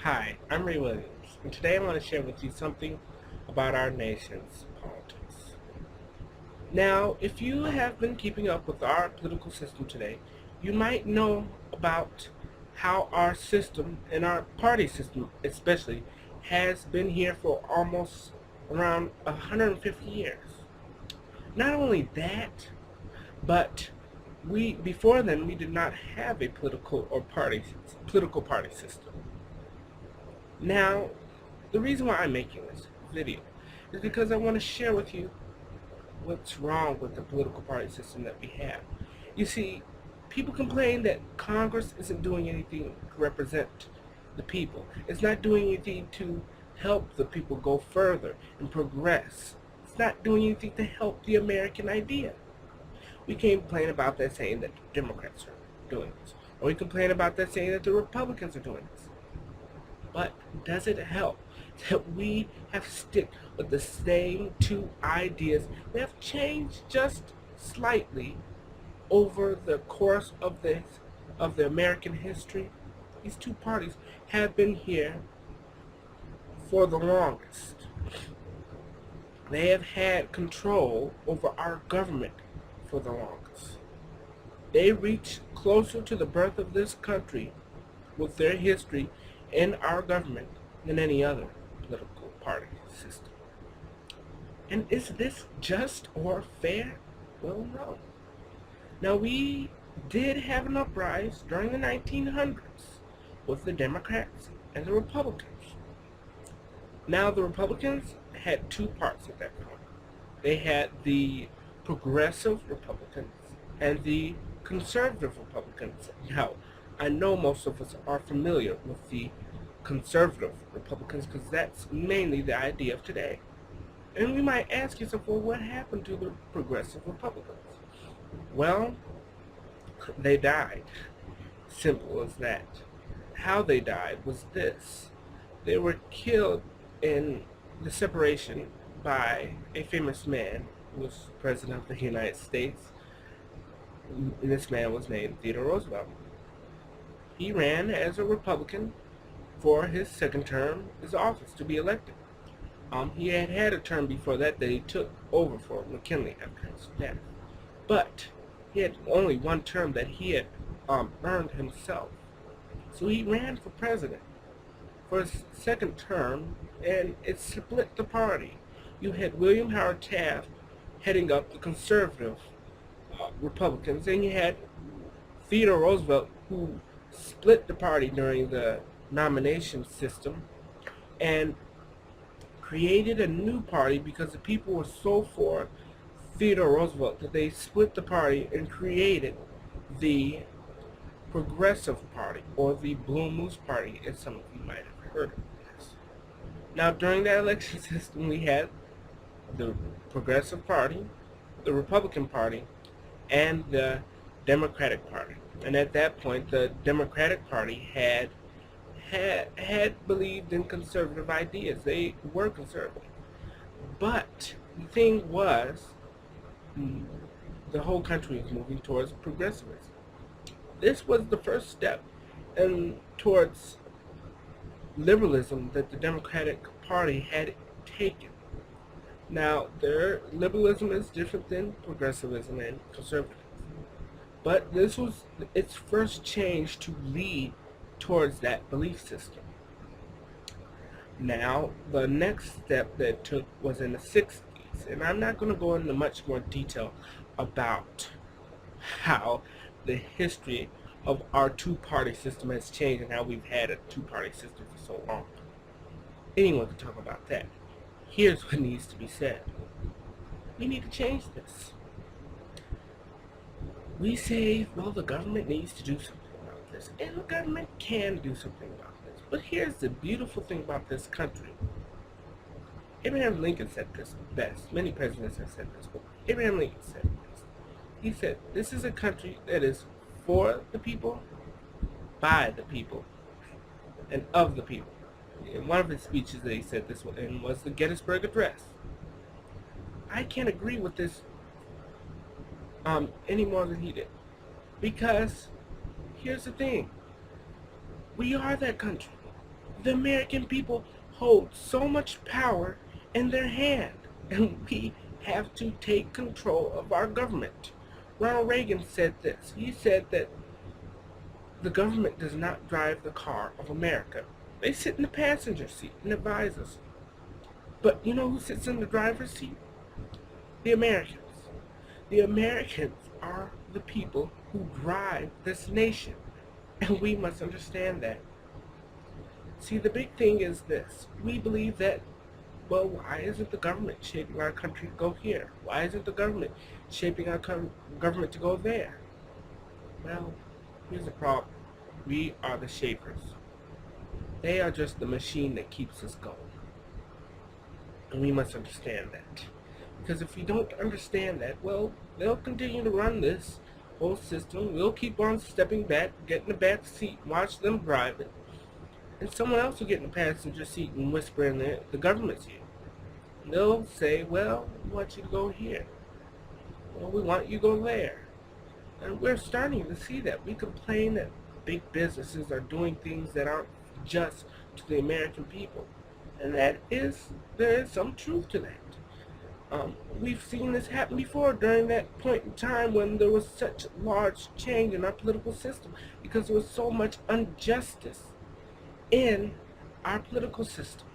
Hi, I'm Ray Williams, and today I want to share with you something about our nation's politics. Now, if you have been keeping up with our political system today, you might know about how our system, and our party system especially, has been here for almost around 150 years. Not only that, but before then we did not have a political party system. Now, the reason why I'm making this video is because I want to share with you what's wrong with the political party system that we have. You see, people complain that Congress isn't doing anything to represent the people. It's not doing anything to help the people go further and progress. It's not doing anything to help the American idea. We can complain about that saying that the Democrats are doing this. Or we complain about that saying that the Republicans are doing this. But does it help that we have stick with the same two ideas that have changed just slightly over the course of the American history? These two parties have been here for the longest. They have had control over our government for the longest. They reached closer to the birth of this country with their history in our government than any other political party system. And is this just or fair? Well, no. Now, we did have an uprising during the 1900s with the Democrats and the Republicans. Now, the Republicans had two parts at that point. They had the progressive Republicans and the conservative Republicans. Now, I know most of us are familiar with the conservative Republicans because that's mainly the idea of today. And we might ask yourself, well, what happened to the progressive Republicans? Well, they died. Simple as that. How they died was this. They were killed in the separation by a famous man who was President of the United States. And this man was named Theodore Roosevelt. He ran as a Republican for his second term as office to be elected. He had a term before that he took over for McKinley after his death. But he had only one term that he had earned himself. So he ran for president for his second term, and it split the party. You had William Howard Taft heading up the conservative Republicans, and you had Theodore Roosevelt, who split the party during the nomination system and created a new party because the people were so for Theodore Roosevelt that they split the party and created the Progressive Party, or the Blue Moose Party, as some of you might have heard of this. Now, during that election system, we had the Progressive Party, the Republican Party, and the Democratic Party. And at that point, the Democratic Party had believed in conservative ideas. They were conservative. But the thing was, the whole country was moving towards progressivism. This was the first step towards liberalism that the Democratic Party had taken. Now, their liberalism is different than progressivism and conservatism. But this was its first change to lead towards that belief system. Now, the next step that it took was in the 60s, and I'm not going to go into much more detail about how the history of our two-party system has changed and how we've had a two-party system for so long. Anyone can talk about that. Here's what needs to be said. We need to change this. We say, well, the government needs to do something about this, and the government can do something about this. But here's the beautiful thing about this country. Abraham Lincoln said this best. Many presidents have said this, but Abraham Lincoln said this. He said, this is a country that is for the people, by the people, and of the people. In one of his speeches that he said this in was the Gettysburg Address. I can't agree with this any more than he did. Because here's the thing. We are that country. The American people hold so much power in their hand, and we have to take control of our government. Ronald Reagan said this. He said that the government does not drive the car of America. They sit in the passenger seat and advise us. But you know who sits in the driver's seat? The Americans. The Americans are the people who drive this nation, and we must understand that. See, the big thing is this. We believe that, well, why isn't the government shaping our country to go here? Why isn't the government shaping our government to go there? Well, here's the problem. We are the shapers. They are just the machine that keeps us going. And we must understand that. Because if we don't understand that, well, they'll continue to run this whole system. We'll keep on stepping back, get in the back seat, watch them drive it. And someone else will get in the passenger seat and whisper in there, the government's here. And they'll say, well, we want you to go here. Well, we want you to go there. And we're starting to see that. We complain that big businesses are doing things that aren't just to the American people. And there is some truth to that. We've seen this happen before during that point in time when there was such large change in our political system because there was so much injustice in our political system.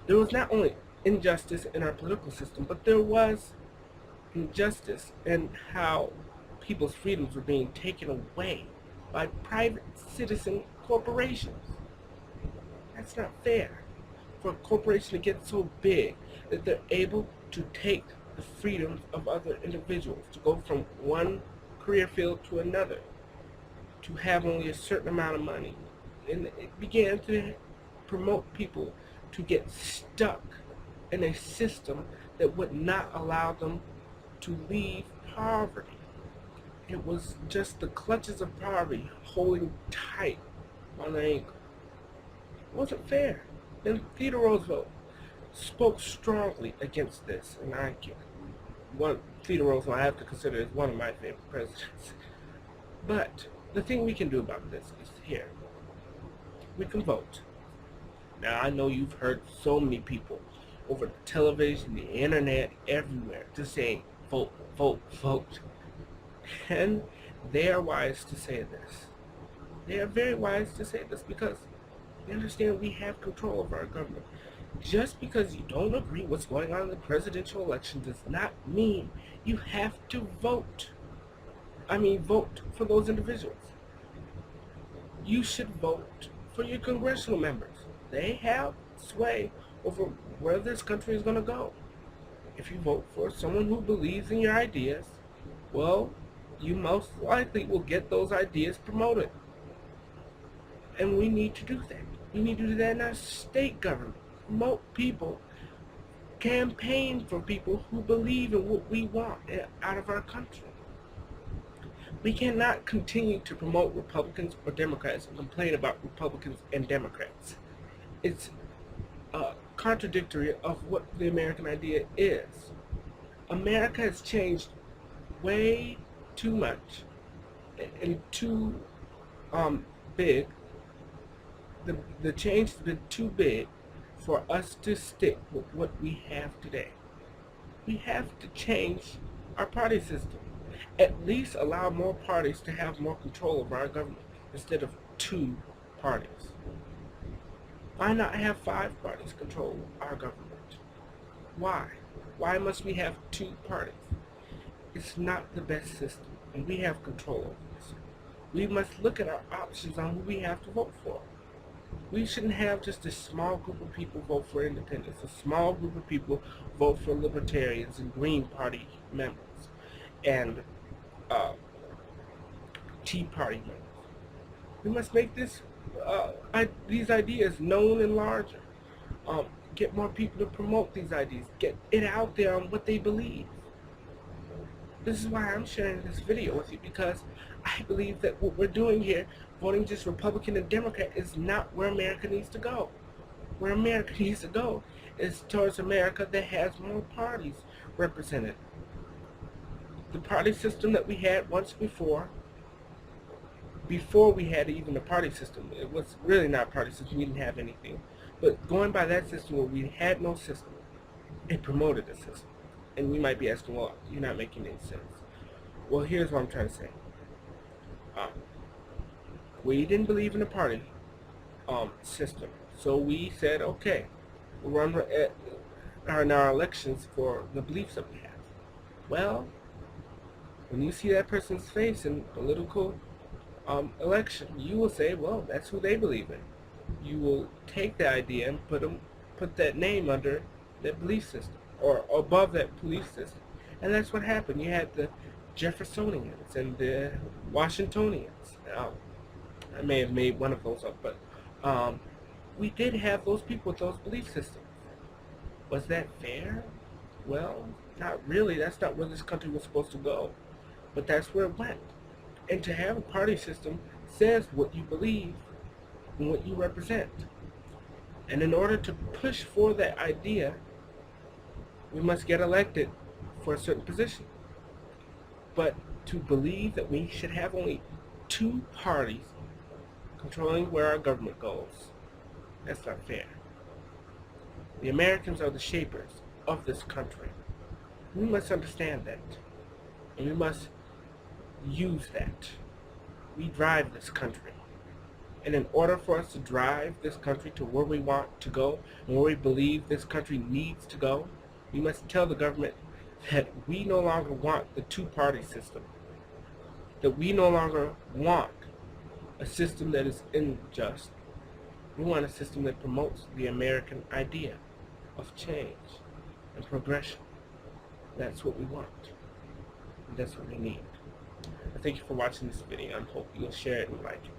There was not only injustice in our political system, but there was injustice in how people's freedoms were being taken away by private citizen corporations. That's not fair for a corporation to get so big that they're able to take the freedoms of other individuals, to go from one career field to another, to have only a certain amount of money. And it began to promote people to get stuck in a system that would not allow them to leave poverty. It was just the clutches of poverty holding tight on the ankle. It wasn't fair. And Theodore Roosevelt spoke strongly against this, and Theodore Roosevelt I have to consider as one of my favorite presidents. But the thing we can do about this is here. We can vote. Now, I know you've heard so many people over the television, the internet, everywhere, just saying, vote, vote, vote. And they are wise to say this. They are very wise to say this because they understand we have control over our government. Just because you don't agree what's going on in the presidential election does not mean you have to vote. Vote for those individuals. You should vote for your congressional members. They have sway over where this country is going to go. If you vote for someone who believes in your ideas, well, you most likely will get those ideas promoted. And we need to do that. We need to do that in our state government. Promote people, campaign for people who believe in what we want out of our country. We cannot continue to promote Republicans or Democrats and complain about Republicans and Democrats. It's contradictory of what the American idea is. America has changed way too much and too big. The change has been too big for us to stick with what we have today. We have to change our party system. At least allow more parties to have more control over our government instead of 2 parties. Why not have 5 parties control our government? Why? Why must we have 2 parties? It's not the best system, and we have control over this. We must look at our options on who we have to vote for. We shouldn't have just a small group of people vote for independents, a small group of people vote for libertarians and Green Party members, and Tea Party members. We must make these ideas known and larger. Get more people to promote these ideas. Get it out there on what they believe. This is why I'm sharing this video with you, because I believe that what we're doing here, voting just Republican and Democrat, is not where America needs to go. Where America needs to go is towards America that has more parties represented. The party system that we had once before before we had even a party system. It was really not a party system. We didn't have anything. But going by that system where we had no system, it promoted the system. And we might be asking, well, you're not making any sense. Well, here's what I'm trying to say. Um, we didn't believe in a party system. So we said, okay, we'll run our elections for the beliefs that we have. Well, when you see that person's face in political election, you will say, well, that's who they believe in. You will take the idea and put that name under that belief system or above that belief system. And that's what happened. You had the Jeffersonians and the Washingtonians. I may have made one of those up, but we did have those people with those belief systems. Was that fair? Well, not really. That's not where this country was supposed to go. But that's where it went. And to have a party system says what you believe and what you represent. And in order to push for that idea, we must get elected for a certain position. But to believe that we should have only two parties controlling where our government goes, that's not fair. The Americans are the shapers of this country. We must understand that. And we must use that. We drive this country. And in order for us to drive this country to where we want to go, and where we believe this country needs to go, we must tell the government that we no longer want the two-party system. That we no longer want a system that is unjust. We want a system that promotes the American idea of change and progression. That's what we want. And that's what we need. I thank you for watching this video. I hope you'll share it and like it.